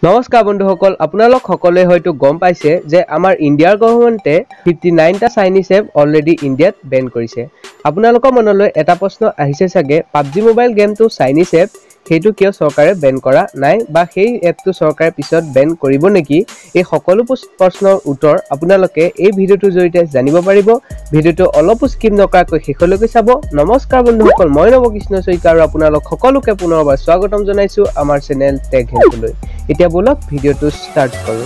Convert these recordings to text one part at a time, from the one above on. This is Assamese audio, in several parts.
নমস্কাৰ বন্ধুসকল আপোনালোক সকলে হয়তো গম পাইছে যে আমাৰ ইণ্ডিয়াৰ গভৰ্ণমেণ্টে 59 টা চাইনিজ এপ অলৰেডি ইণ্ডিয়াত বেন কৰিছে আপোনালোকৰ মনলৈ এটা প্ৰশ্ন আহিছে চাগে PUBG মোবাইল গেমটো চাইনিজ এপ হেতু কিয় চৰকাৰে বেন কৰা নাই বা সেই এপটো চৰকাৰে পিছত বেন কৰিব নেকি এই সকলো প্ৰশ্নৰ উত্তৰ আপোনালোকে এই ভিডিওটোৰ জৰিয়তে জানিব পাৰিব ভিডিওটো অলপ স্কিপ নকৰাকৈ শেষলৈকে চাব নমস্কাৰ বন্ধুসকল মই নৱকৃষ্ণ শইকীয়া আৰু আপোনালোক সকলোকে পুনৰবাৰ স্বাগতম জনাইছো আমাৰ চেনেল টেক হেল্পলৈ এতিয়া বলক ভিডিওটো স্টাৰ্ট কৰো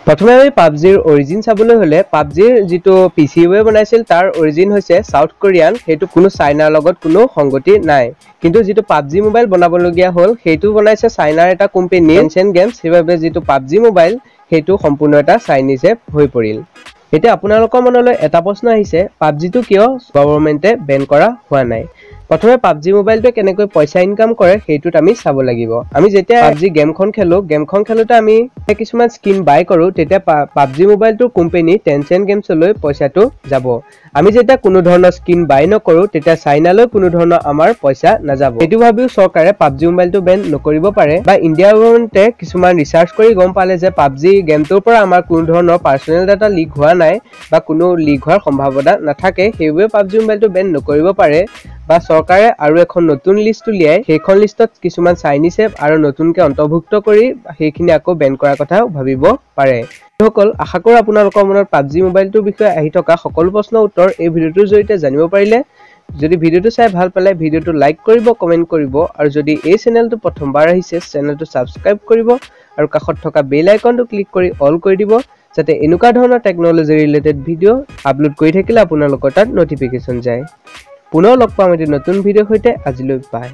প্ৰথমে আমি PUBGৰ অৰিজিন চাবলৈ হলে PUBGৰ যেটো পিসি ৱে বনাইছিল তাৰ অৰিজিন হৈছে সাউথ কোৰিয়ান হেতু কোনো চাইনাৰ লগত কোনো সংগতি নাই কিন্তু যেটো PUBG মোবাইল বনাবলগিয়া হল হেতু বনাইছে চাইনাৰ এটা কোম্পানী এনচেন্ট গেমছ সেইভাবে যেটো PUBG মোবাইল হেতু সম্পূৰ্ণ এটা চাইনিজ এপ হৈ পৰিল এতিয়া আপোনালোকৰ মনলৈ এটা প্ৰশ্ন আহিছে PUBG টো কিয় গভৰ্ণমেণ্টে বেন কৰা হোৱা নাই প্ৰথমে PUBG মোবাইলটো কেনেকৈ পইচা ইনকাম কৰে হেতুত আমি চাব লাগিব আমি যেতিয়া PUBG গেমখন খেলোতে আমি কিছুমান স্কিন বাই কৰো তেতিয়া PUBG মোবাইলটো কোম্পানী টেনচেন্ট গেমছলৈ পইচাটো যাব আমি যেতিয়া কোনো ধৰণৰ স্কিন বাই নকৰো তেতিয়া চাইনালৈ কোনো ধৰণৰ আমাৰ পইচা নাযাব এটো ভাবিও চৰকাৰে PUBG মোবাইলটো বেন নকৰিব পাৰে বা ইণ্ডিয়া গভৰ্ণমেণ্টে কিছুমান ৰিসাৰ্চ কৰি গম পালে যে PUBG গেমটোৰ পৰা আমাৰ কোনো ধৰণৰ পাৰ্সোনেল ডাটা লিক হোৱা নাই বা কোনো লিক হোৱাৰ সম্ভাৱনা নাথাকে সেইৱে PUBG মোবাইলটো বেন নকৰিব পাৰে বা চৰকাৰে আৰু এখন নতুন লিষ্ট উলিয়াই সেইখন লিষ্টত কিছুমান চাইনিজ এপ আৰু নতুনকৈ অন্তৰ্ভুক্ত কৰি সেইখিনি আকৌ বেন কৰাৰ কথা ভাবিব পাৰে সকল আশা কৰো আপোনালোকৰ মনত PUBG মোবাইলটোৰ বিষয়ে আহি থকা সকলো প্ৰশ্নৰ উত্তৰ এই ভিডিওটোৰ জৰিয়তে জানিব পাৰিলে যদি ভিডিওটো চাই ভাল পালে ভিডিওটো লাইক কৰিব কমেন্ট কৰিব আৰু যদি এই চেনেলটো প্ৰথমবাৰ আহিছে চেনেলটো সাবস্ক্ৰাইব কৰিব আৰু কাষত থকা বেল আইকনটো ক্লিক কৰি অল কৰি দিব যাতে এনেকুৱা ধৰণৰ টেকনলজি ৰিলেটেড ভিডিও আপলোড কৰি থাকিলে আপোনালোকৰ তাত নটিফিকেশন যায় পুনৰ লগ পাম এটি নতুন ভিডিওৰ সৈতে আজিলৈ বাই